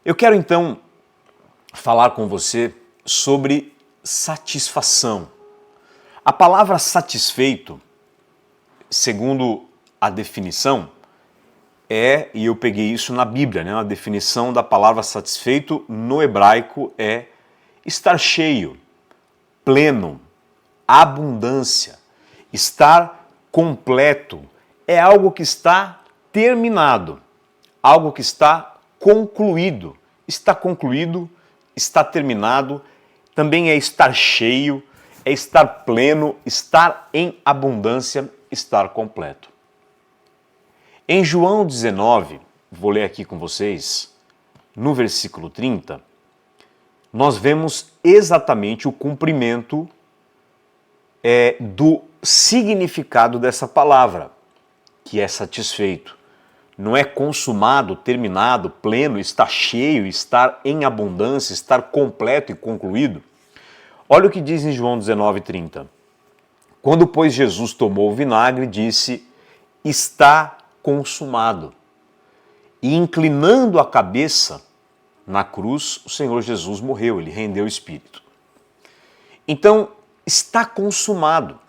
Eu quero então falar com você sobre satisfação. A palavra satisfeito, segundo a definição, e eu peguei isso na Bíblia, né? A definição da palavra satisfeito no hebraico é estar cheio, pleno, abundância, estar completo. É algo que está terminado, algo que está concluído. Está concluído, está terminado, também é estar cheio, é estar pleno, estar em abundância, estar completo. Em João 19, vou ler aqui com vocês, no versículo 30, nós vemos exatamente o cumprimento do significado dessa palavra, que é satisfeito. Não é consumado, terminado, pleno, estar cheio, estar em abundância, estar completo e concluído. Olha o que diz em João 19:30. Quando, pois, Jesus tomou o vinagre, disse, está consumado. E inclinando a cabeça na cruz, o Senhor Jesus morreu, ele rendeu o espírito. Então, está consumado,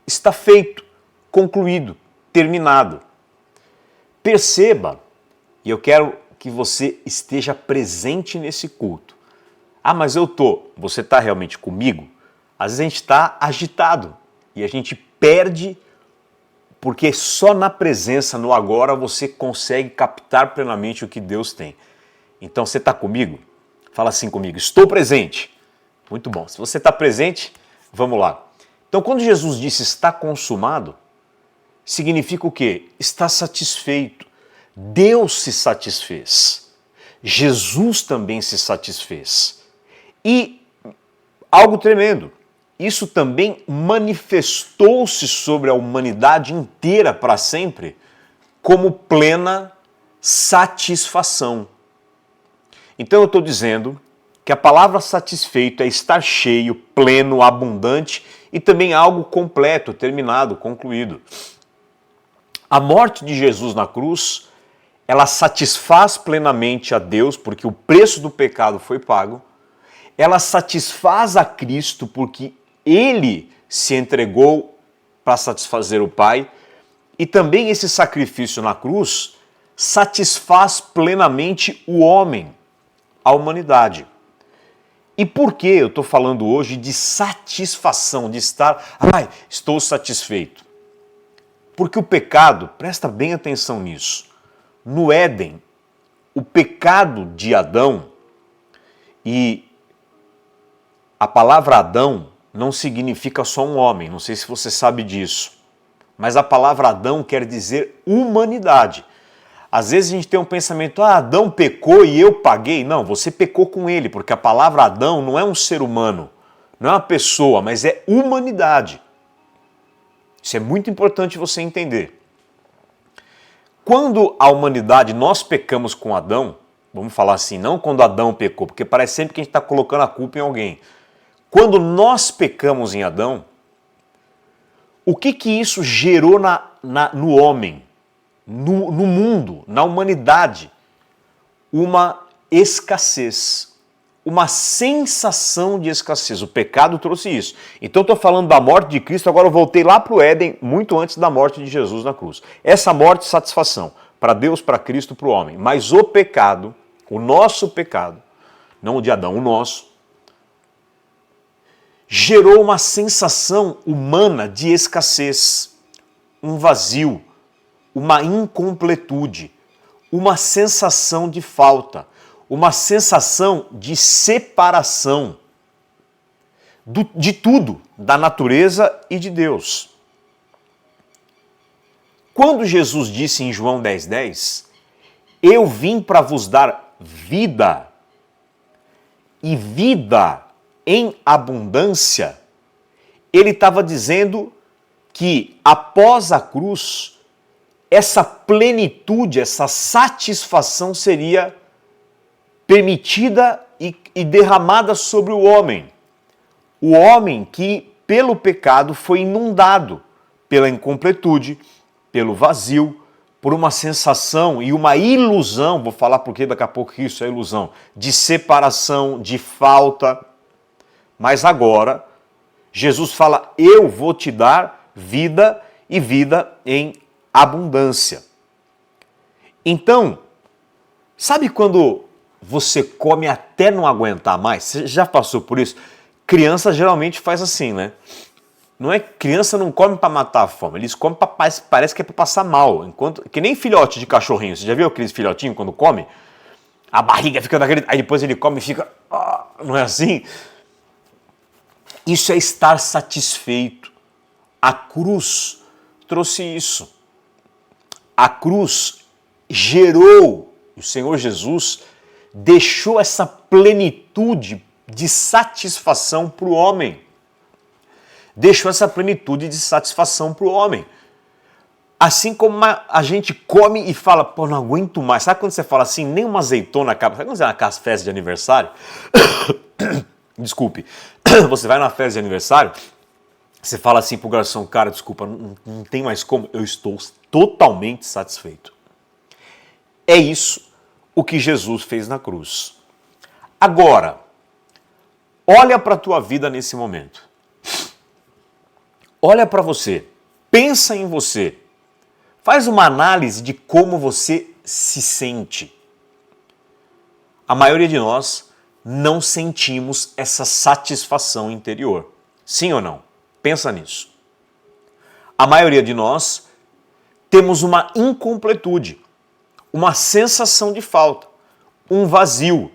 está feito, concluído, terminado. Perceba, e eu quero que você esteja presente nesse culto. Ah, mas eu tô. Você está realmente comigo? Às vezes a gente está agitado e a gente perde, porque só na presença, no agora, você consegue captar plenamente o que Deus tem. Então você está comigo? Fala assim comigo, estou presente. Muito bom. Se você está presente, vamos lá. Então quando Jesus disse está consumado, significa o quê? Está satisfeito. Deus se satisfez. Jesus também se satisfez. E algo tremendo, isso também manifestou-se sobre a humanidade inteira para sempre como plena satisfação. Então eu estou dizendo que a palavra satisfeito é estar cheio, pleno, abundante e também algo completo, terminado, concluído. A morte de Jesus na cruz, ela satisfaz plenamente a Deus, porque o preço do pecado foi pago. Ela satisfaz a Cristo, porque Ele se entregou para satisfazer o Pai. E também esse sacrifício na cruz satisfaz plenamente o homem, a humanidade. E por que eu estou falando hoje de satisfação, de estar, estou satisfeito? Porque o pecado, presta bem atenção nisso, no Éden, o pecado de Adão, e a palavra Adão não significa só um homem, não sei se você sabe disso, mas a palavra Adão quer dizer humanidade. Às vezes a gente tem um pensamento, Adão pecou e eu paguei. Não, você pecou com ele, porque a palavra Adão não é um ser humano, não é uma pessoa, mas é humanidade. Isso é muito importante você entender. Quando a humanidade, nós pecamos com Adão, vamos falar assim, não quando Adão pecou, porque parece sempre que a gente está colocando a culpa em alguém. Quando nós pecamos em Adão, o que isso gerou no homem, no mundo, na humanidade? Uma escassez, uma sensação de escassez. O pecado trouxe isso. Então estou falando da morte de Cristo, agora eu voltei lá para o Éden, muito antes da morte de Jesus na cruz. Essa morte, satisfação, para Deus, para Cristo, para o homem. Mas o pecado, o nosso pecado, não o de Adão, o nosso, gerou uma sensação humana de escassez, um vazio, uma incompletude, uma sensação de falta, uma sensação de separação de tudo, da natureza e de Deus. Quando Jesus disse em João 10:10, eu vim para vos dar vida, e vida em abundância, ele estava dizendo que após a cruz, essa plenitude, essa satisfação seria permitida e derramada sobre o homem. O homem que, pelo pecado, foi inundado pela incompletude, pelo vazio, por uma sensação e uma ilusão, vou falar porque daqui a pouco isso é ilusão, de separação, de falta. Mas agora, Jesus fala, eu vou te dar vida e vida em abundância. Então, sabe quando você come até não aguentar mais? Você já passou por isso? Criança geralmente faz assim, né? Não é criança não come para matar a fome, eles comem para parece que é para passar mal, enquanto que nem filhote de cachorrinho. Você já viu aqueles filhotinhos quando come? A barriga fica daquele, aí depois ele come e fica, não é assim? Isso é estar satisfeito. A cruz trouxe isso. A cruz gerou, o Senhor Jesus deixou essa plenitude de satisfação para o homem. Deixou essa plenitude de satisfação para o homem. Assim como a gente come e fala, pô, não aguento mais. Sabe quando você fala assim, nem uma azeitona acaba? Sabe quando você vai naquelas festas de aniversário? Desculpe. Você vai na festa de aniversário, você fala assim pro garçom, cara, desculpa, não tem mais como, eu estou totalmente satisfeito. É isso o que Jesus fez na cruz. Agora, olha para a tua vida nesse momento. Olha para você, pensa em você, faz uma análise de como você se sente. A maioria de nós não sentimos essa satisfação interior. Sim ou não? Pensa nisso. A maioria de nós temos uma incompletude, uma sensação de falta, um vazio,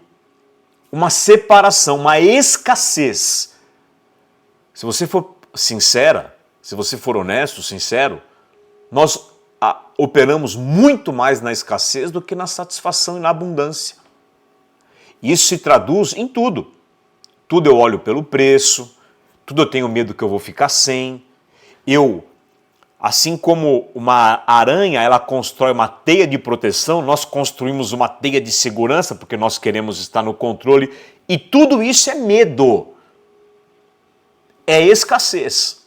uma separação, uma escassez. Se você for sincera, se você for honesto, sincero, nós operamos muito mais na escassez do que na satisfação e na abundância. Isso se traduz em tudo. Tudo eu olho pelo preço, tudo eu tenho medo que eu vou ficar sem. Assim como uma aranha, ela constrói uma teia de proteção, nós construímos uma teia de segurança porque nós queremos estar no controle. E tudo isso é medo. É escassez.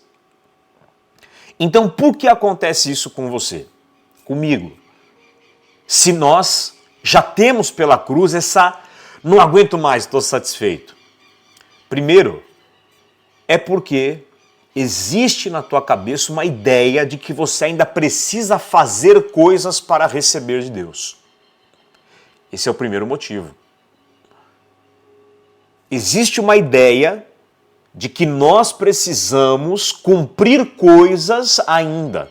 Então, por que acontece isso com você? Comigo? Se nós já temos pela cruz essa, não aguento mais, estou satisfeito. Primeiro, é porque existe na tua cabeça uma ideia de que você ainda precisa fazer coisas para receber de Deus. Esse é o primeiro motivo. Existe uma ideia de que nós precisamos cumprir coisas ainda.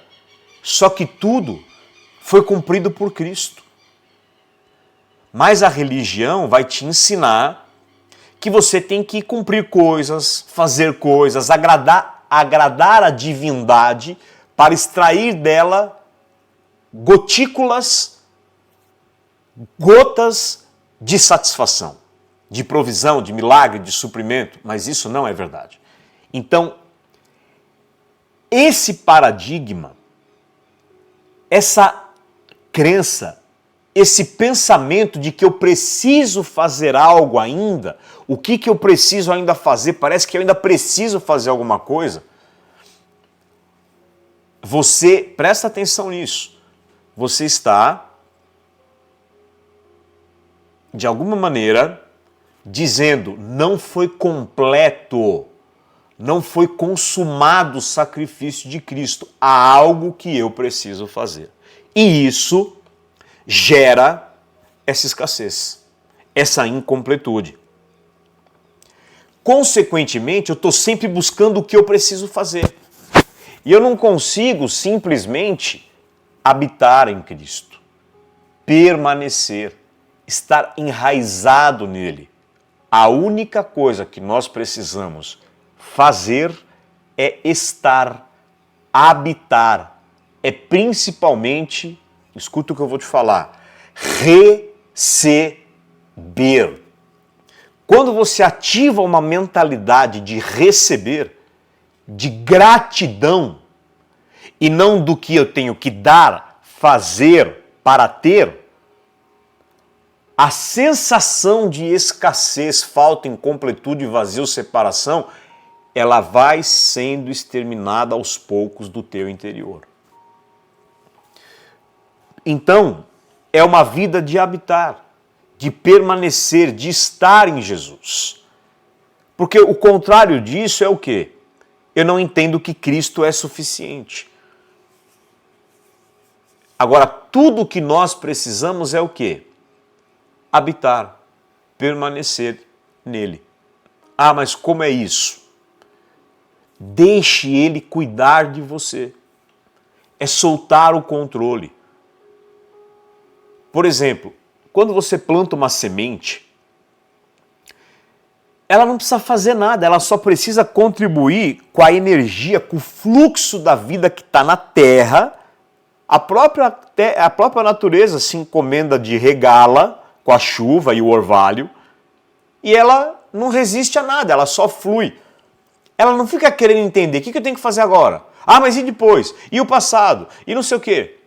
Só que tudo foi cumprido por Cristo. Mas a religião vai te ensinar que você tem que cumprir coisas, fazer coisas, agradar a divindade para extrair dela gotículas, gotas de satisfação, de provisão, de milagre, de suprimento, mas isso não é verdade. Então, esse paradigma, essa crença, esse pensamento de que eu preciso fazer algo ainda, o que eu preciso ainda fazer, parece que eu ainda preciso fazer alguma coisa. Você, presta atenção nisso, você está, de alguma maneira, dizendo, não foi completo, não foi consumado o sacrifício de Cristo, há algo que eu preciso fazer. E isso gera essa escassez, essa incompletude. Consequentemente, eu estou sempre buscando o que eu preciso fazer. E eu não consigo simplesmente habitar em Cristo, permanecer, estar enraizado nele. A única coisa que nós precisamos fazer é estar, habitar, é principalmente, escuta o que eu vou te falar, receber. Quando você ativa uma mentalidade de receber, de gratidão, e não do que eu tenho que dar, fazer para ter, a sensação de escassez, falta, incompletude, vazio, separação, ela vai sendo exterminada aos poucos do teu interior. Então, é uma vida de habitar, de permanecer, de estar em Jesus. Porque o contrário disso é o quê? Eu não entendo que Cristo é suficiente. Agora, tudo o que nós precisamos é o quê? Habitar, permanecer nele. Ah, mas como é isso? Deixe ele cuidar de você. É soltar o controle. Por exemplo, quando você planta uma semente, ela não precisa fazer nada, ela só precisa contribuir com a energia, com o fluxo da vida que está na terra. A própria natureza se encomenda de regá-la com a chuva e o orvalho, e ela não resiste a nada, ela só flui. Ela não fica querendo entender o que eu tenho que fazer agora. Ah, mas e depois? E o passado? E não sei o quê.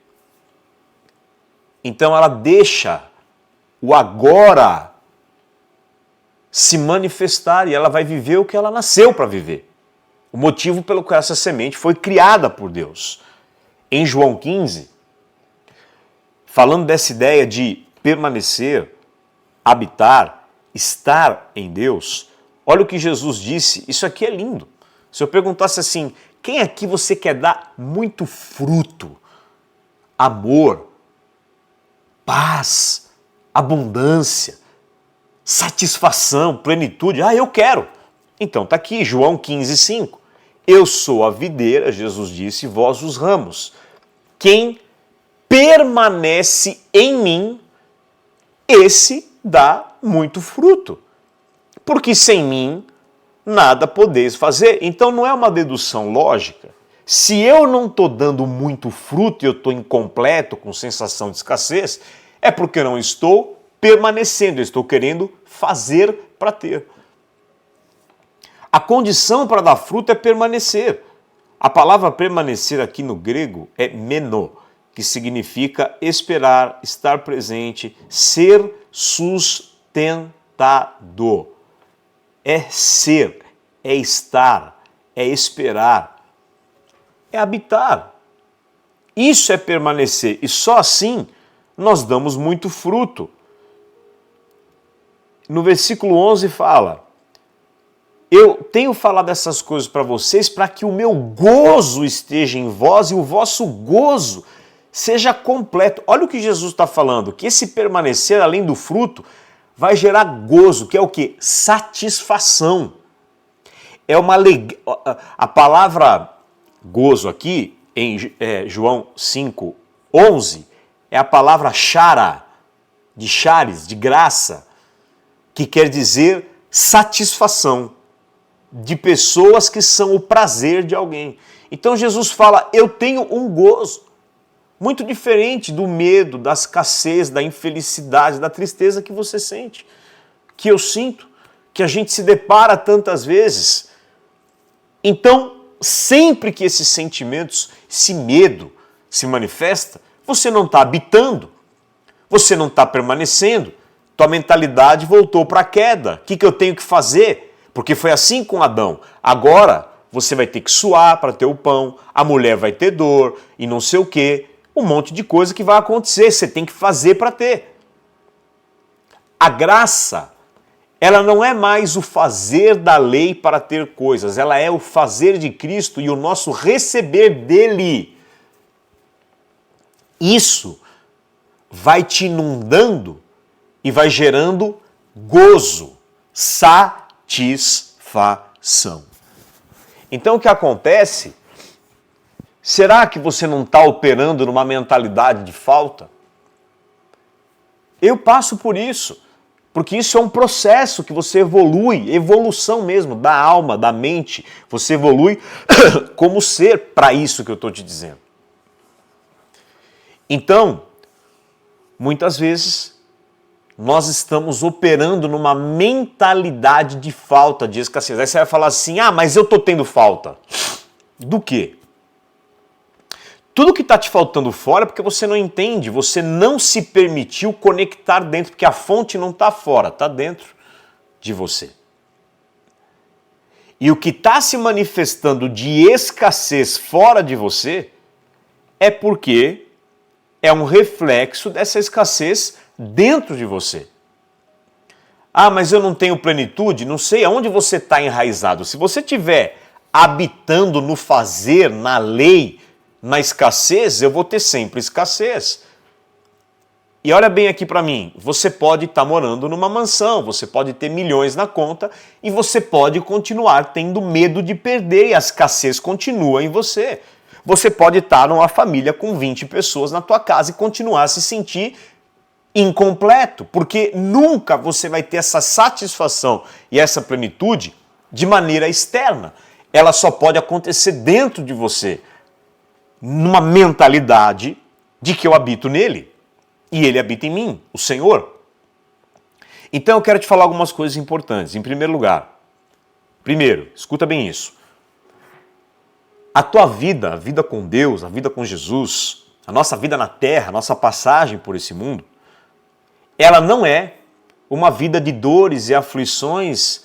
Então ela deixa o agora se manifestar e ela vai viver o que ela nasceu para viver. O motivo pelo qual essa semente foi criada por Deus. Em João 15, falando dessa ideia de permanecer, habitar, estar em Deus, olha o que Jesus disse, isso aqui é lindo. Se eu perguntasse assim, quem aqui você quer dar muito fruto? Amor, paz, abundância, satisfação, plenitude. Ah, eu quero. Então está aqui, João 15:5. Eu sou a videira, Jesus disse, vós os ramos. Quem permanece em mim, esse dá muito fruto. Porque sem mim, nada podeis fazer. Então não é uma dedução lógica. Se eu não estou dando muito fruto e eu estou incompleto, com sensação de escassez, é porque eu não estou permanecendo, eu estou querendo fazer para ter. A condição para dar fruto é permanecer. A palavra permanecer aqui no grego é meno, que significa esperar, estar presente, ser sustentado. É ser, é estar, é esperar, é habitar. Isso é permanecer e só assim nós damos muito fruto. No versículo 11 fala: eu tenho falado essas coisas para vocês para que o meu gozo esteja em vós e o vosso gozo seja completo. Olha o que Jesus está falando, que esse permanecer além do fruto vai gerar gozo, que é o quê? Satisfação. É uma a palavra gozo aqui, em João 5:11, é a palavra chara, de charis, de graça, que quer dizer satisfação de pessoas que são o prazer de alguém. Então Jesus fala, eu tenho um gozo, muito diferente do medo, da escassez, da infelicidade, da tristeza que você sente, que eu sinto, que a gente se depara tantas vezes. Então, sempre que esses sentimentos, esse medo se manifesta, você não está habitando, você não está permanecendo, tua mentalidade voltou para a queda. O que eu tenho que fazer? Porque foi assim com Adão. Agora você vai ter que suar para ter o pão, a mulher vai ter dor e não sei o quê. Um monte de coisa que vai acontecer, você tem que fazer para ter. A graça, ela não é mais o fazer da lei para ter coisas, ela é o fazer de Cristo e o nosso receber dele. Isso vai te inundando e vai gerando gozo, satisfação. Então o que acontece? Será que você não está operando numa mentalidade de falta? Eu passo por isso, porque isso é um processo que você evolui, evolução mesmo, da alma, da mente. Você evolui como ser para isso que eu estou te dizendo. Então, muitas vezes, nós estamos operando numa mentalidade de falta, de escassez. Aí você vai falar assim, mas eu estou tendo falta. Do quê? Tudo que está te faltando fora é porque você não entende, você não se permitiu conectar dentro, porque a fonte não está fora, está dentro de você. E o que está se manifestando de escassez fora de você é porque é um reflexo dessa escassez dentro de você. Ah, mas eu não tenho plenitude? Não sei aonde você está enraizado. Se você estiver habitando no fazer, na lei, na escassez, eu vou ter sempre escassez. E olha bem aqui para mim, você pode estar morando numa mansão, você pode ter milhões na conta e você pode continuar tendo medo de perder e a escassez continua em você. Você pode estar numa família com 20 pessoas na tua casa e continuar a se sentir incompleto, porque nunca você vai ter essa satisfação e essa plenitude de maneira externa. Ela só pode acontecer dentro de você, numa mentalidade de que eu habito nele e ele habita em mim, o Senhor. Então eu quero te falar algumas coisas importantes. Em primeiro lugar, escuta bem isso. A tua vida, a vida com Deus, a vida com Jesus, a nossa vida na terra, a nossa passagem por esse mundo, ela não é uma vida de dores e aflições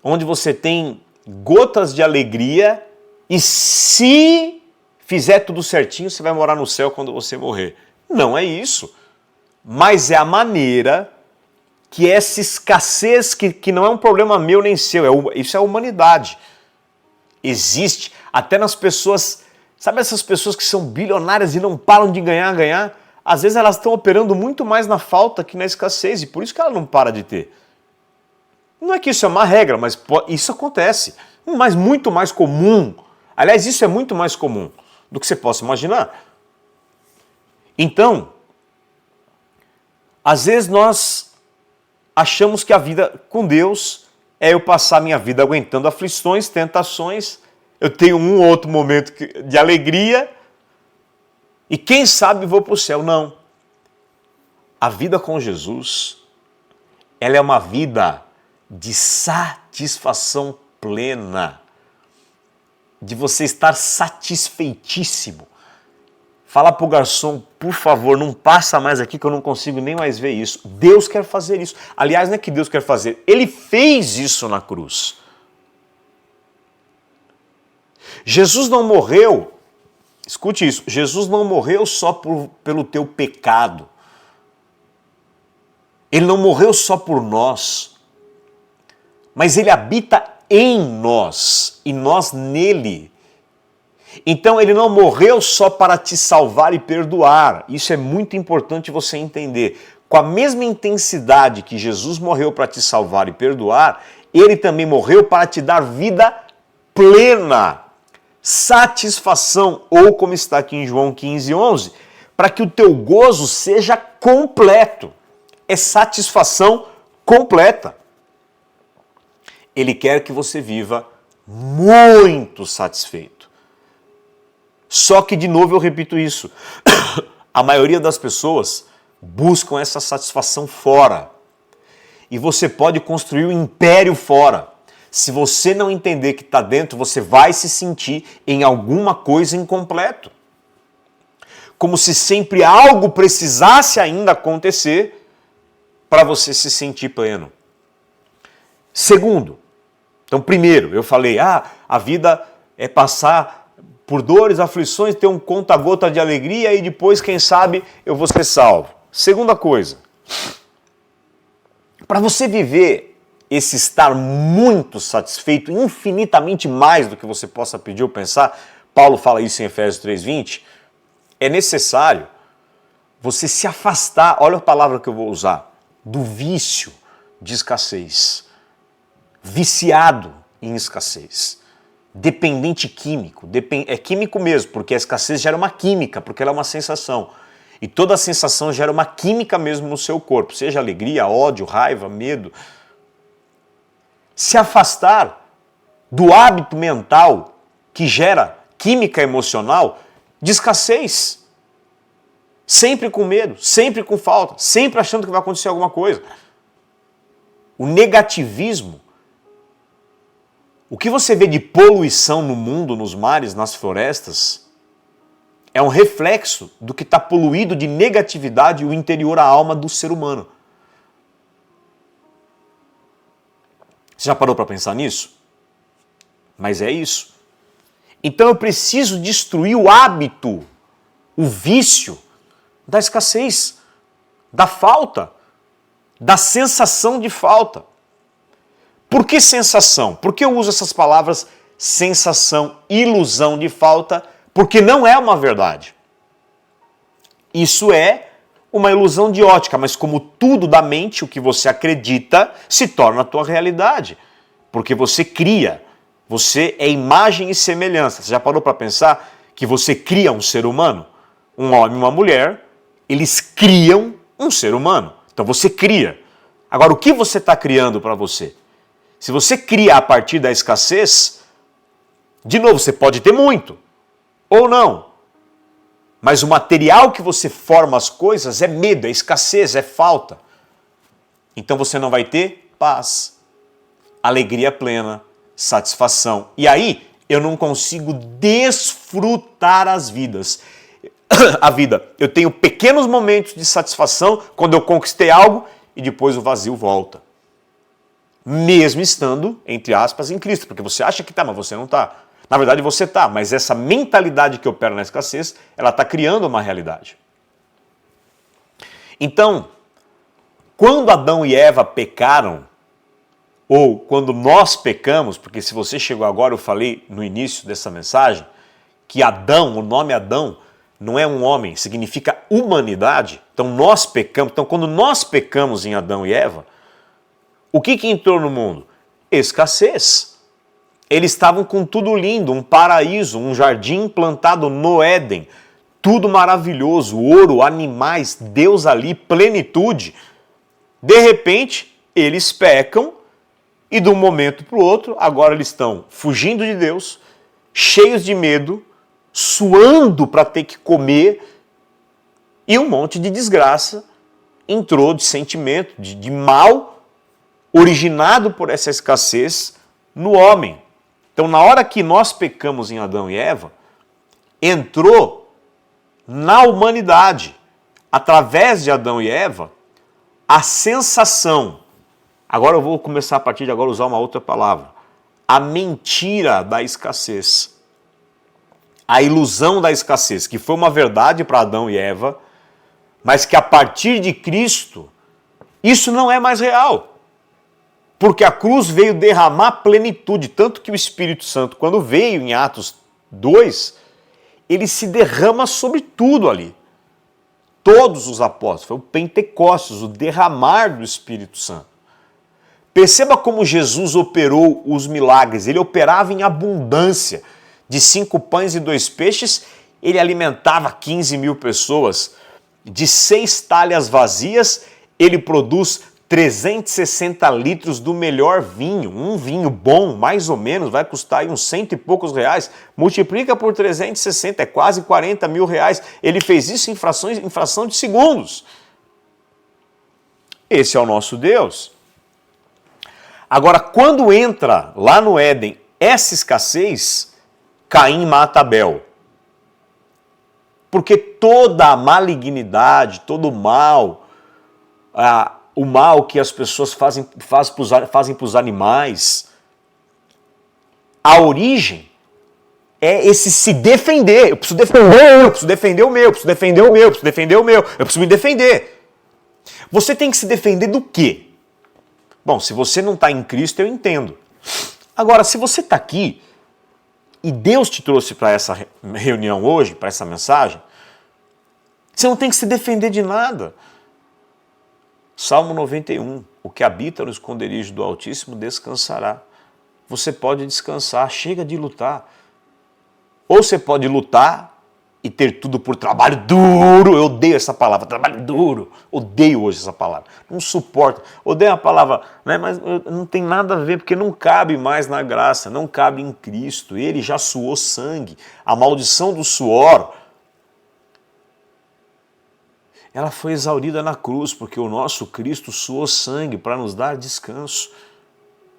onde você tem gotas de alegria e se fizer tudo certinho, você vai morar no céu quando você morrer. Não é isso. Mas é a maneira que essa escassez, que não é um problema meu nem seu, isso é a humanidade. Existe até nas pessoas, sabe essas pessoas que são bilionárias e não param de ganhar? Às vezes elas estão operando muito mais na falta que na escassez e por isso que ela não para de ter. Não é que isso é uma regra, mas isso acontece. Mas muito mais comum. Aliás, isso é muito mais comum do que você possa imaginar. Então, às vezes nós achamos que a vida com Deus é eu passar minha vida aguentando aflições, tentações, eu tenho um ou outro momento de alegria e quem sabe vou para o céu. Não. A vida com Jesus, ela é uma vida de satisfação plena, de você estar satisfeitíssimo. Fala para o garçom, por favor, não passa mais aqui que eu não consigo nem mais ver isso. Deus quer fazer isso. Aliás, não é que Deus quer fazer, Ele fez isso na cruz. Jesus não morreu, escute isso, Jesus não morreu só pelo teu pecado. Ele não morreu só por nós, mas Ele habita em nós e nós nele. Então ele não morreu só para te salvar e perdoar. Isso é muito importante você entender. Com a mesma intensidade que Jesus morreu para te salvar e perdoar, ele também morreu para te dar vida plena, satisfação, ou como está aqui em João 15:11, para que o teu gozo seja completo. É satisfação completa. Ele quer que você viva muito satisfeito. Só que, de novo, eu repito isso. A maioria das pessoas buscam essa satisfação fora. E você pode construir um império fora. Se você não entender que está dentro, você vai se sentir em alguma coisa incompleto. Como se sempre algo precisasse ainda acontecer para você se sentir pleno. Segundo, então primeiro, eu falei, a vida é passar por dores, aflições, ter um conta-gota de alegria e depois, quem sabe, eu vou ser salvo. Segunda coisa, para você viver esse estar muito satisfeito, infinitamente mais do que você possa pedir ou pensar, Paulo fala isso em Efésios 3:20, é necessário você se afastar, olha a palavra que eu vou usar, do vício de escassez, viciado em escassez. Dependente químico, é químico mesmo, porque a escassez gera uma química, porque ela é uma sensação. E toda sensação gera uma química mesmo no seu corpo, seja alegria, ódio, raiva, medo. Se afastar do hábito mental que gera química emocional de escassez. Sempre com medo, sempre com falta, sempre achando que vai acontecer alguma coisa. O negativismo, o que você vê de poluição no mundo, nos mares, nas florestas, é um reflexo do que está poluído de negatividade o interior, a alma do ser humano. Você já parou para pensar nisso? Mas é isso. Então eu preciso destruir o hábito, o vício da escassez, da falta, da sensação de falta. Por que sensação? Por que eu uso essas palavras sensação, ilusão de falta? Porque não é uma verdade. Isso é uma ilusão de ótica, mas como tudo da mente, o que você acredita se torna a tua realidade. Porque você cria, você é imagem e semelhança. Você já parou para pensar que você cria um ser humano? Um homem e uma mulher, eles criam um ser humano. Então você cria. Agora, o que você está criando para você? Se você cria a partir da escassez, de novo, você pode ter muito, ou não. Mas o material que você forma as coisas é medo, é escassez, é falta. Então você não vai ter paz, alegria plena, satisfação. E aí eu não consigo desfrutar as vidas. A vida. Eu tenho pequenos momentos de satisfação quando eu conquistei algo e depois o vazio volta. Mesmo estando, entre aspas, em Cristo. Porque você acha que está, mas você não está. Na verdade você está, mas essa mentalidade que opera na escassez, ela está criando uma realidade. Então, quando Adão e Eva pecaram, ou quando nós pecamos, porque se você chegou agora, eu falei no início dessa mensagem, que Adão, o nome Adão, não é um homem, significa humanidade. Então nós pecamos. Então quando nós pecamos em Adão e Eva, o que entrou no mundo? Escassez. Eles estavam com tudo lindo, um paraíso, um jardim plantado no Éden, tudo maravilhoso, ouro, animais, Deus ali, plenitude. De repente, eles pecam e de um momento para o outro, agora eles estão fugindo de Deus, cheios de medo, suando para ter que comer e um monte de desgraça entrou de sentimento, de mal, originado por essa escassez no homem. Então, na hora que nós pecamos em Adão e Eva, entrou na humanidade, através de Adão e Eva, a sensação, agora eu vou começar a partir de agora a usar uma outra palavra, a mentira da escassez, a ilusão da escassez, que foi uma verdade para Adão e Eva, mas que a partir de Cristo, isso não é mais real. Porque a cruz veio derramar plenitude, tanto que o Espírito Santo, quando veio em Atos 2, ele se derrama sobre tudo ali. Todos os apóstolos, foi o Pentecostes, o derramar do Espírito Santo. Perceba como Jesus operou os milagres, ele operava em abundância. De 5 pães e 2 peixes, ele alimentava 15 mil pessoas. De 6 talhas vazias, ele produz 360 litros do melhor vinho. Um vinho bom, mais ou menos, vai custar aí uns 100 e poucos reais. Multiplica por 360, é quase 40 mil reais. Ele fez isso em fração de segundos. Esse é o nosso Deus. Agora, quando entra lá no Éden essa escassez, Caim mata Abel. Porque toda a malignidade, todo o mal, o mal que as pessoas fazem para os animais, a origem é esse se defender. Eu preciso defender, eu preciso defender o meu, eu preciso defender o meu, eu preciso defender o meu, eu preciso me defender. Você tem que se defender do quê? Bom, se você não está em Cristo, eu entendo. Agora, se você está aqui e Deus te trouxe para essa reunião hoje, para essa mensagem, você não tem que se defender de nada. Salmo 91, o que habita no esconderijo do Altíssimo descansará. Você pode descansar, chega de lutar. Ou você pode lutar e ter tudo por trabalho duro. Eu odeio essa palavra, trabalho duro. Odeio hoje essa palavra. Não suporto. Odeio a palavra, né? Mas não tem nada a ver, porque não cabe mais na graça, não cabe em Cristo. Ele já suou sangue. A maldição do suor, ela foi exaurida na cruz, porque o nosso Cristo suou sangue para nos dar descanso.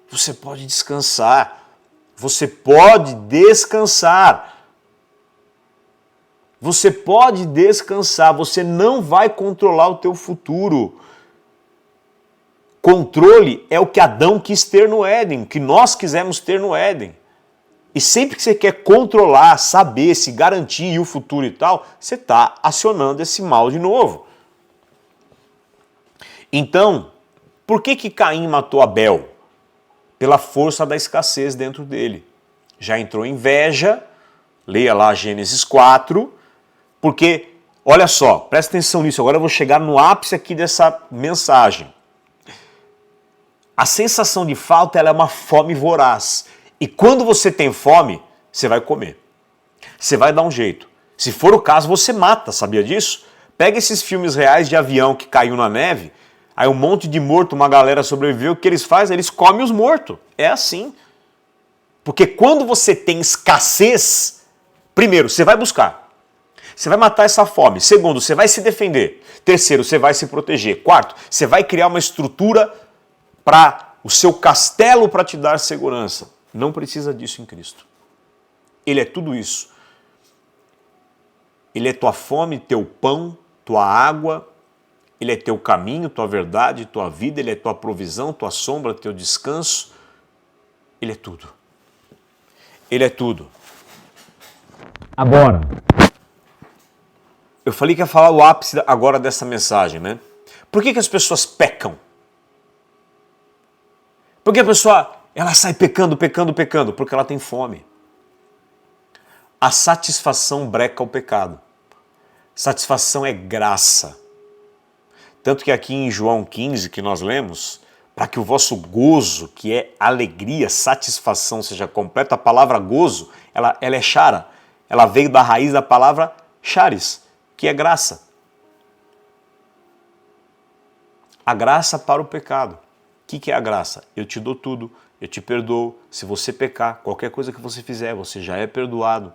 Você pode descansar. Você pode descansar. Você pode descansar, você não vai controlar o teu futuro. Controle é o que Adão quis ter no Éden, o que nós quisemos ter no Éden. E sempre que você quer controlar, saber, se garantir o futuro e tal, você está acionando esse mal de novo. Então, por que Caim matou Abel? Pela força da escassez dentro dele. Já entrou inveja, leia lá Gênesis 4, porque, olha só, presta atenção nisso, agora eu vou chegar no ápice aqui dessa mensagem. A sensação de falta ela é uma fome voraz. E quando você tem fome, você vai comer. Você vai dar um jeito. Se for o caso, você mata, sabia disso? Pega esses filmes reais de avião que caiu na neve, aí um monte de morto, uma galera sobreviveu, o que eles fazem? Eles comem os mortos. É assim. Porque quando você tem escassez, primeiro, você vai buscar. Você vai matar essa fome. Segundo, você vai se defender. Terceiro, você vai se proteger. Quarto, você vai criar uma estrutura para o seu castelo para te dar segurança. Não precisa disso em Cristo. Ele é tudo isso. Ele é tua fome, teu pão, tua água. Ele é teu caminho, tua verdade, tua vida. Ele é tua provisão, tua sombra, teu descanso. Ele é tudo. Ele é tudo. Agora, eu falei que ia falar o ápice agora dessa mensagem, né? Por que as pessoas pecam? Porque a pessoa, ela sai pecando, porque ela tem fome. A satisfação breca o pecado. Satisfação é graça. Tanto que aqui em João 15, que nós lemos, para que o vosso gozo, que é alegria, satisfação, seja completa, a palavra gozo, ela é chara. Ela veio da raiz da palavra charis, que é graça. A graça para o pecado. O que é a graça? Eu te dou tudo, eu te perdoo. Se você pecar, qualquer coisa que você fizer, você já é perdoado.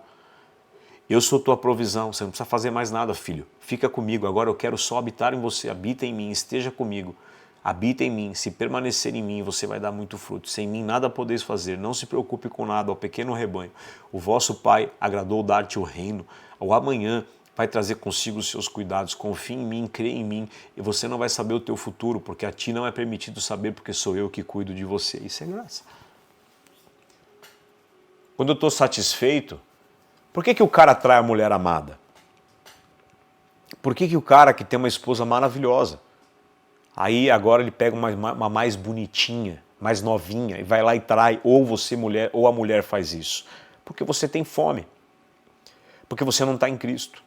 Eu sou tua provisão, você não precisa fazer mais nada, filho. Fica comigo, agora eu quero só habitar em você. Habita em mim, esteja comigo. Habita em mim, se permanecer em mim, você vai dar muito fruto. Sem mim nada podeis fazer, não se preocupe com nada, ó pequeno rebanho. O vosso Pai agradou dar-te o reino. O amanhã vai trazer consigo os seus cuidados. Confie em mim, crê em mim, e você não vai saber o teu futuro, porque a ti não é permitido saber, porque sou eu que cuido de você. Isso é graça. Quando eu estou satisfeito, por que o cara atrai a mulher amada? Por que o cara que tem uma esposa maravilhosa, aí agora ele pega uma mais bonitinha, mais novinha, e vai lá e trai, ou você mulher, ou a mulher faz isso? Porque você tem fome. Porque você não está em Cristo.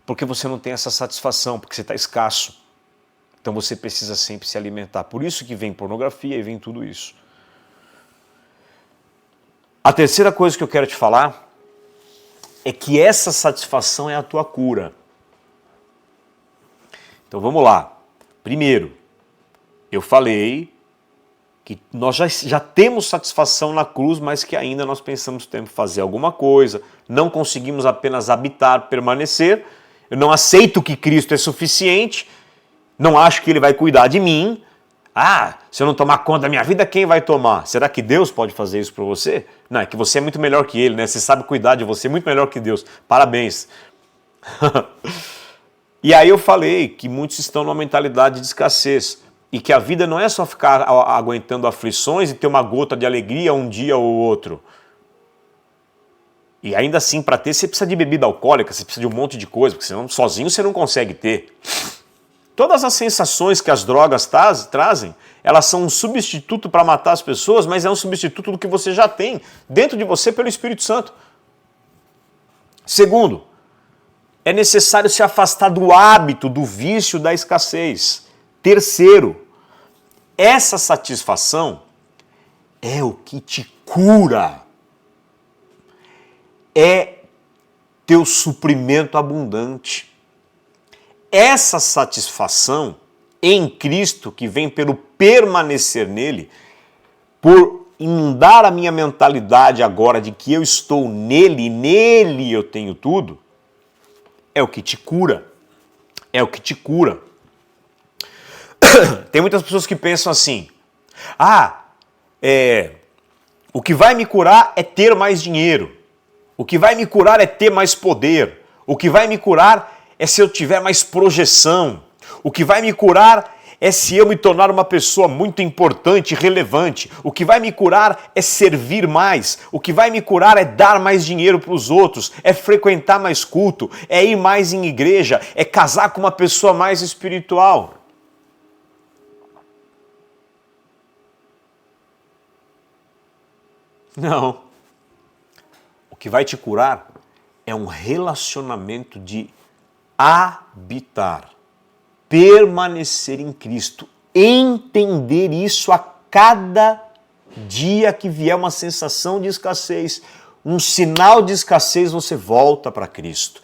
Porque você não tem essa satisfação, porque você está escasso. Então você precisa sempre se alimentar. Por isso que vem pornografia e vem tudo isso. A terceira coisa que eu quero te falar é que essa satisfação é a tua cura. Então vamos lá. Primeiro, eu falei que nós já temos satisfação na cruz, mas que ainda nós pensamos que temos que fazer alguma coisa, não conseguimos apenas habitar, permanecer. Eu não aceito que Cristo é suficiente, não acho que Ele vai cuidar de mim. Ah, se eu não tomar conta da minha vida, quem vai tomar? Será que Deus pode fazer isso por você? Não, é que você é muito melhor que Ele, né? Você sabe cuidar de você muito melhor que Deus. Parabéns. E aí eu falei que muitos estão numa mentalidade de escassez e que a vida não é só ficar aguentando aflições e ter uma gota de alegria um dia ou outro. E ainda assim, para ter, você precisa de bebida alcoólica, você precisa de um monte de coisa, porque senão sozinho você não consegue ter. Todas as sensações que as drogas trazem, elas são um substituto para matar as pessoas, mas é um substituto do que você já tem dentro de você pelo Espírito Santo. Segundo, é necessário se afastar do hábito, do vício da escassez. Terceiro, essa satisfação é o que te cura. É teu suprimento abundante. Essa satisfação em Cristo, que vem pelo permanecer nele, por inundar a minha mentalidade agora de que eu estou nele e nele eu tenho tudo, é o que te cura. É o que te cura. Tem muitas pessoas que pensam assim, o que vai me curar é ter mais dinheiro. O que vai me curar é ter mais poder. O que vai me curar é se eu tiver mais projeção. O que vai me curar é se eu me tornar uma pessoa muito importante, relevante. O que vai me curar é servir mais. O que vai me curar é dar mais dinheiro para os outros, é frequentar mais culto, é ir mais em igreja, é casar com uma pessoa mais espiritual. Não. O que vai te curar é um relacionamento de habitar, permanecer em Cristo, entender isso a cada dia que vier uma sensação de escassez, um sinal de escassez, você volta para Cristo,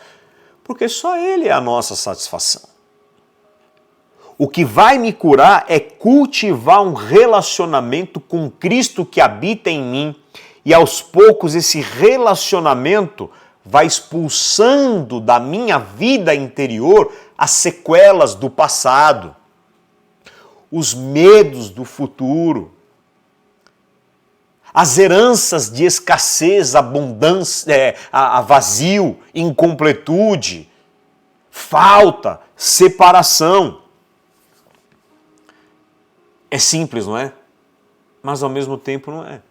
porque só Ele é a nossa satisfação. O que vai me curar é cultivar um relacionamento com Cristo que habita em mim, e aos poucos esse relacionamento vai expulsando da minha vida interior as sequelas do passado, os medos do futuro, as heranças de escassez, abundância, a vazio, incompletude, falta, separação. É simples, não é? Mas ao mesmo tempo não é.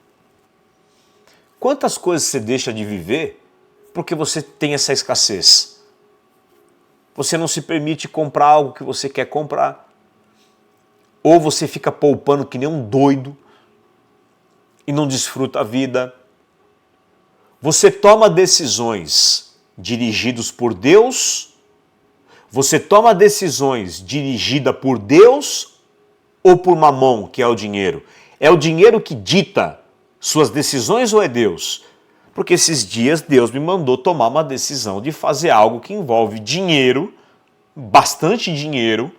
Quantas coisas você deixa de viver porque você tem essa escassez? Você não se permite comprar algo que você quer comprar. Ou você fica poupando que nem um doido e não desfruta a vida. Você toma decisões dirigidas por Deus? Você toma decisões dirigidas por Deus ou por Mamon, que é o dinheiro? É o dinheiro que dita suas decisões ou é Deus? Porque esses dias Deus me mandou tomar uma decisão de fazer algo que envolve dinheiro, bastante dinheiro,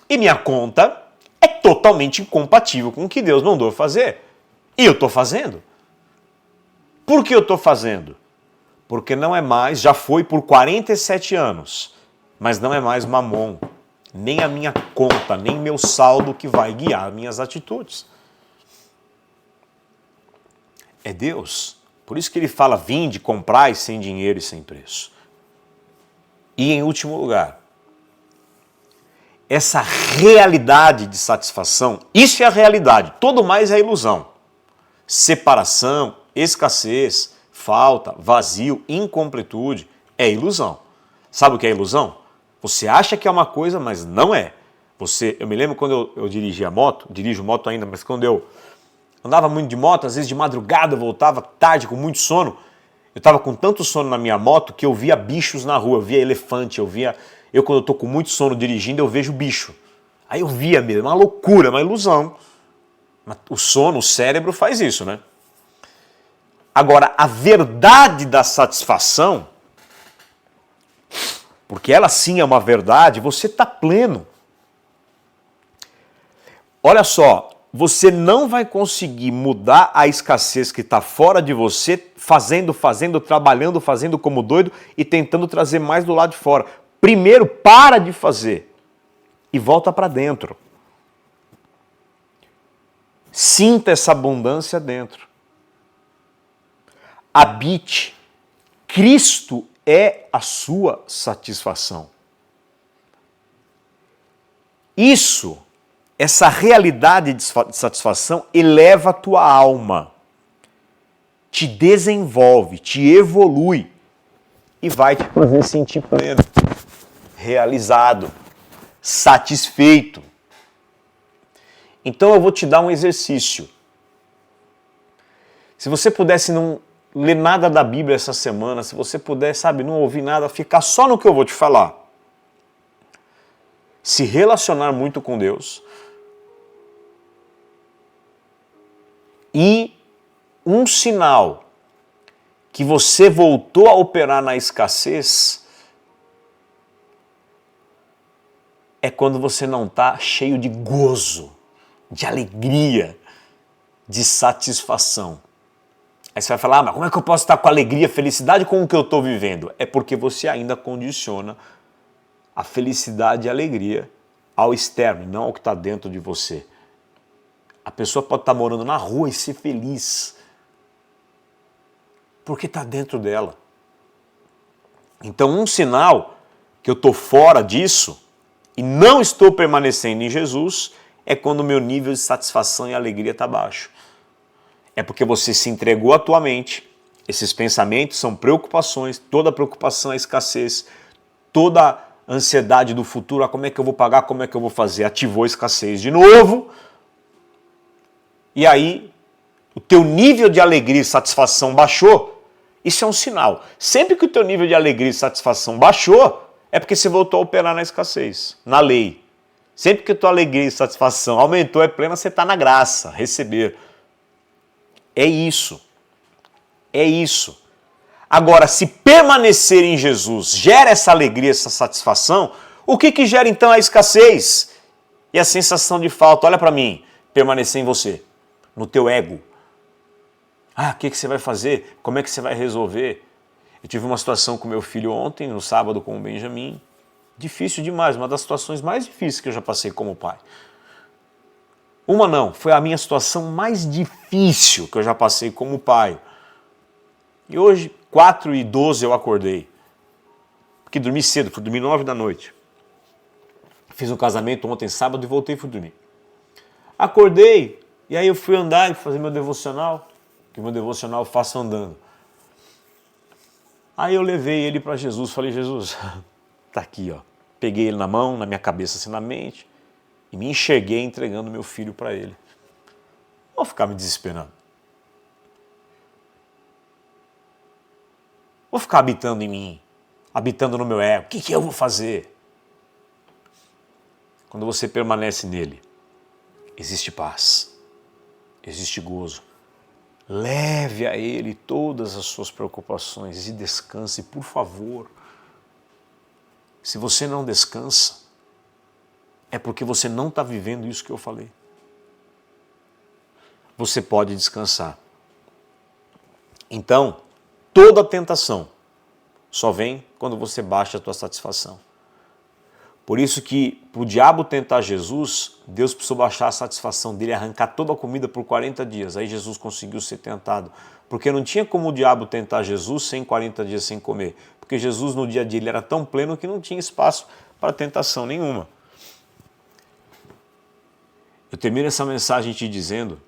e minha conta é totalmente incompatível com o que Deus mandou fazer. E eu estou fazendo. Por que eu estou fazendo? Porque não é mais, já foi por 47 anos, mas não é mais Mamon, nem a minha conta, nem meu saldo que vai guiar minhas atitudes. É Deus. Por isso que ele fala, vinde, comprai sem dinheiro e sem preço. E em último lugar, essa realidade de satisfação, isso é a realidade, todo mais é ilusão. Separação, escassez, falta, vazio, incompletude, é ilusão. Sabe o que é ilusão? Você acha que é uma coisa, mas não é. Eu me lembro quando eu dirigia moto, dirijo moto ainda, mas quando eu andava muito de moto, às vezes de madrugada eu voltava tarde com muito sono. Eu estava com tanto sono na minha moto que eu via bichos na rua, eu via elefante, eu quando eu estou com muito sono dirigindo eu vejo bicho. Aí eu via mesmo, uma loucura, uma ilusão. O sono, o cérebro faz isso, né? Agora, a verdade da satisfação, porque ela sim é uma verdade, você está pleno. Olha só, você não vai conseguir mudar a escassez que está fora de você, fazendo, trabalhando, fazendo como doido e tentando trazer mais do lado de fora. Primeiro, para de fazer e volta para dentro. Sinta essa abundância dentro. Habite. Cristo é a sua satisfação. Essa realidade de satisfação eleva a tua alma, te desenvolve, te evolui e vai te fazer sentir pleno, realizado, satisfeito. Então eu vou te dar um exercício. Se você pudesse não ler nada da Bíblia essa semana, se você puder, não ouvir nada, ficar só no que eu vou te falar. Se relacionar muito com Deus. E um sinal que você voltou a operar na escassez é quando você não está cheio de gozo, de alegria, de satisfação. Aí você vai falar, mas como é que eu posso estar com alegria, felicidade com o que eu estou vivendo? É porque você ainda condiciona a felicidade e a alegria ao externo, não ao que está dentro de você. A pessoa pode estar morando na rua e ser feliz, porque está dentro dela. Então, um sinal que eu estou fora disso e não estou permanecendo em Jesus, é quando o meu nível de satisfação e alegria está baixo. É porque você se entregou à tua mente. Esses pensamentos são preocupações, toda preocupação é escassez, toda ansiedade do futuro, como é que eu vou pagar, como é que eu vou fazer, ativou a escassez de novo. E aí, o teu nível de alegria e satisfação baixou, isso é um sinal. Sempre que o teu nível de alegria e satisfação baixou, é porque você voltou a operar na escassez, na lei. Sempre que a tua alegria e satisfação aumentou, é plena, você está na graça, receber. É isso. É isso. Agora, se permanecer em Jesus gera essa alegria, essa satisfação, o que gera então a escassez e a sensação de falta? Olha para mim, permanecer em você, no teu ego. Ah, o que você vai fazer? Como é que você vai resolver? Eu tive uma situação com meu filho ontem, no sábado com o Benjamin. Difícil demais, uma das situações mais difíceis que eu já passei como pai. Uma não, foi a minha situação mais difícil que eu já passei como pai. E hoje, 4h12 eu acordei. Porque dormi cedo, fui dormir 9 da noite. Fiz um casamento ontem sábado e voltei e fui dormir. Acordei, e aí eu fui andar e fazer meu devocional, que meu devocional eu faço andando. Aí eu levei ele para Jesus, falei, Jesus, tá aqui, ó. Peguei ele na mão, na minha cabeça, assim, na mente, e me enxerguei entregando meu filho para ele. Não vou ficar me desesperando. Vou ficar habitando em mim, habitando no meu ego. O que eu vou fazer? Quando você permanece nele, existe paz, existe gozo. Leve a ele todas as suas preocupações e descanse, por favor. Se você não descansa, é porque você não está vivendo isso que eu falei. Você pode descansar. Então, toda tentação só vem quando você baixa a tua satisfação. Por isso que, para o diabo tentar Jesus, Deus precisou baixar a satisfação dele, arrancar toda a comida por 40 dias. Aí Jesus conseguiu ser tentado. Porque não tinha como o diabo tentar Jesus sem 40 dias sem comer. Porque Jesus no dia a dia ele era tão pleno que não tinha espaço para tentação nenhuma. Eu termino essa mensagem te dizendo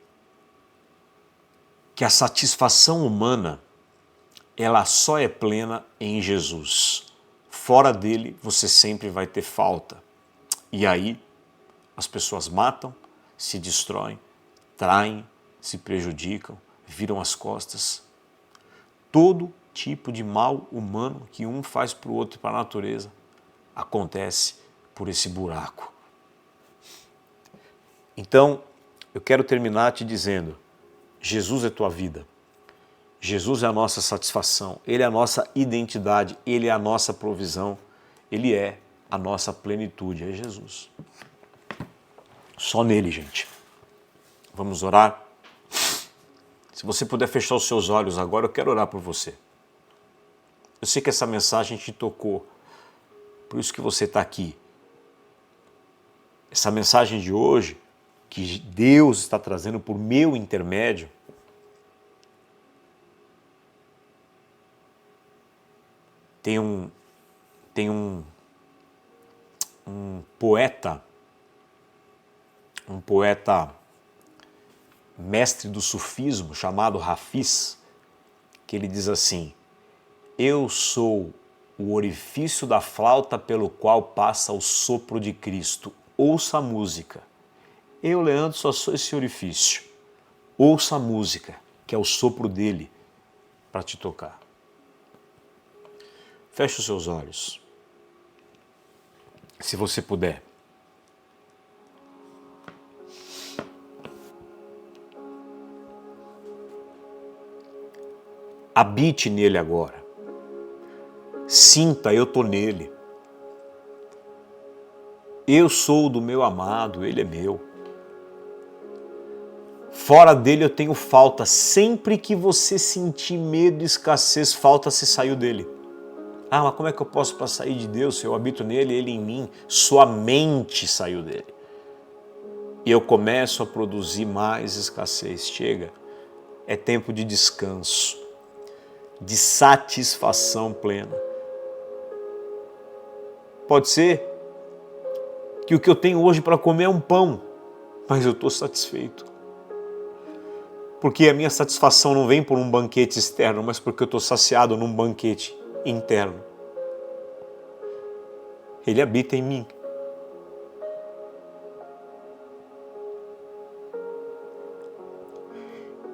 que a satisfação humana ela só é plena em Jesus. Fora dele, você sempre vai ter falta. E aí, as pessoas matam, se destroem, traem, se prejudicam, viram as costas. Todo tipo de mal humano que um faz para o outro e para a natureza acontece por esse buraco. Então, eu quero terminar te dizendo, Jesus é tua vida. Jesus é a nossa satisfação, Ele é a nossa identidade, Ele é a nossa provisão, Ele é a nossa plenitude, é Jesus. Só nele, gente. Vamos orar? Se você puder fechar os seus olhos agora, eu quero orar por você. Eu sei que essa mensagem te tocou, por isso que você está aqui. Essa mensagem de hoje, que Deus está trazendo por meu intermédio, tem um poeta mestre do sufismo chamado Hafiz, que ele diz assim: eu sou o orifício da flauta pelo qual passa o sopro de Cristo. Ouça a música. Eu, Leandro, só sou esse orifício. Ouça a música, que é o sopro dele para te tocar. Feche os seus olhos, se você puder. Habite nele agora. Sinta, eu estou nele. Eu sou do meu amado, ele é meu. Fora dele eu tenho falta. Sempre que você sentir medo, escassez, falta, você saiu dele. Ah, mas como é que eu posso para sair de Deus se eu habito nele, ele em mim? Sua mente saiu dele. E eu começo a produzir mais escassez. Chega. É tempo de descanso, de satisfação plena. Pode ser que o que eu tenho hoje para comer é um pão, mas eu estou satisfeito. Porque a minha satisfação não vem por um banquete externo, mas porque eu estou saciado num banquete interno. Ele habita em mim.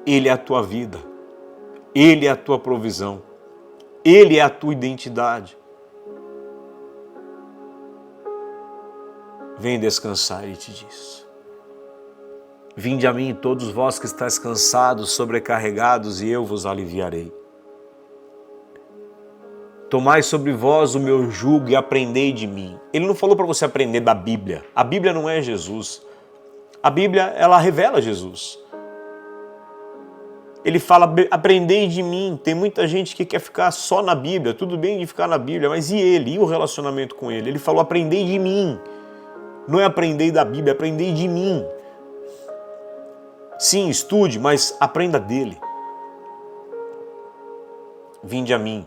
Ele é a tua vida. Ele é a tua provisão. Ele é a tua identidade. Vem descansar, ele te diz. Vinde a mim todos vós que estáis cansados, sobrecarregados, e eu vos aliviarei. Tomai sobre vós o meu jugo e aprendei de mim. Ele não falou para você aprender da Bíblia. A Bíblia não é Jesus. A Bíblia, ela revela Jesus. Ele fala, aprendei de mim. Tem muita gente que quer ficar só na Bíblia. Tudo bem de ficar na Bíblia, mas e ele? E o relacionamento com ele? Ele falou, aprendei de mim. Não é aprendei da Bíblia, é aprendei de mim. Sim, estude, mas aprenda dele. Vinde a mim.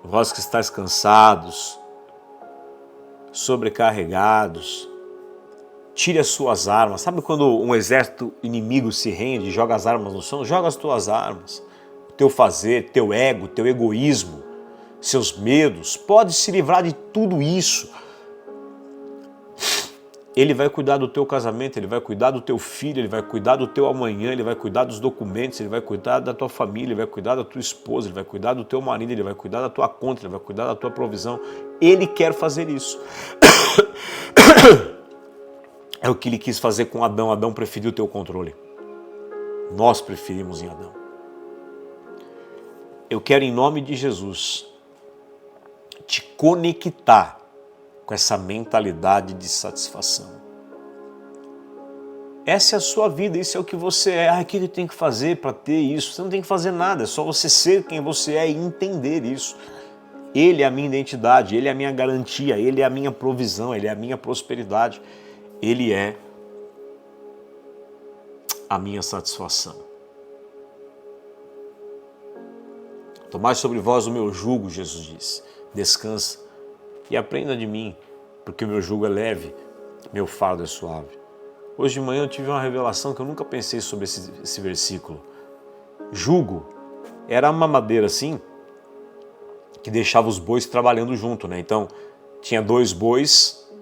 Vós que estáis cansados, sobrecarregados, tire as suas armas. Sabe quando um exército inimigo se rende, joga as armas no chão? Joga as tuas armas. O teu fazer, teu ego, teu egoísmo, seus medos. Pode se livrar de tudo isso. Ele vai cuidar do teu casamento, ele vai cuidar do teu filho, ele vai cuidar do teu amanhã, ele vai cuidar dos documentos, ele vai cuidar da tua família, ele vai cuidar da tua esposa, ele vai cuidar do teu marido, ele vai cuidar da tua conta, ele vai cuidar da tua provisão. Ele quer fazer isso. É o que ele quis fazer com Adão. Adão preferiu ter o controle. Nós preferimos em Adão. Eu quero, em nome de Jesus, te conectar com essa mentalidade de satisfação. Essa é a sua vida, isso é o que você é. O que ele tem que fazer para ter isso? Você não tem que fazer nada, é só você ser quem você é e entender isso. Ele é a minha identidade, ele é a minha garantia, ele é a minha provisão, ele é a minha prosperidade. Ele é a minha satisfação. Tomai sobre vós o meu jugo, Jesus disse. Descansa e aprenda de mim, porque o meu jugo é leve, meu fardo é suave. Hoje de manhã eu tive uma revelação que eu nunca pensei sobre esse versículo. Jugo era uma madeira assim, que deixava os bois trabalhando junto, né? Então, tinha 2 bois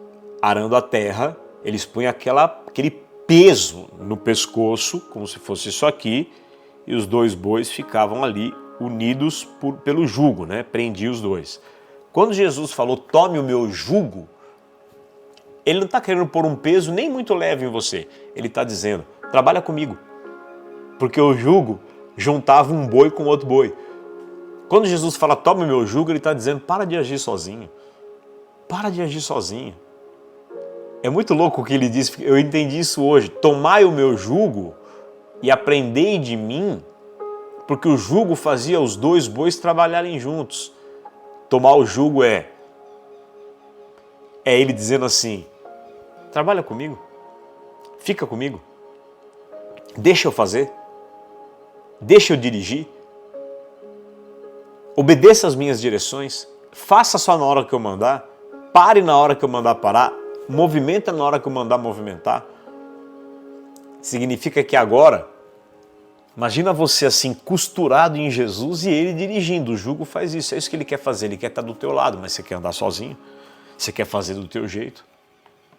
arando a terra, eles punham aquele peso no pescoço, como se fosse isso aqui, e os 2 bois ficavam ali unidos pelo jugo, né? Prendia os 2. Quando Jesus falou, tome o meu jugo, ele não está querendo pôr um peso nem muito leve em você. Ele está dizendo, trabalha comigo. Porque o jugo juntava um boi com outro boi. Quando Jesus fala, tome o meu jugo, ele está dizendo, para de agir sozinho. Para de agir sozinho. É muito louco o que ele diz, eu entendi isso hoje. Tomai o meu jugo e aprendei de mim, porque o jugo fazia os 2 bois trabalharem juntos. Tomar o jugo é ele dizendo assim, trabalha comigo, fica comigo, deixa eu fazer, deixa eu dirigir, obedeça as minhas direções, faça só na hora que eu mandar, pare na hora que eu mandar parar, movimenta na hora que eu mandar movimentar. Significa que agora, imagina você assim, costurado em Jesus e ele dirigindo. O jugo faz isso, é isso que ele quer fazer. Ele quer estar do teu lado, mas você quer andar sozinho? Você quer fazer do teu jeito?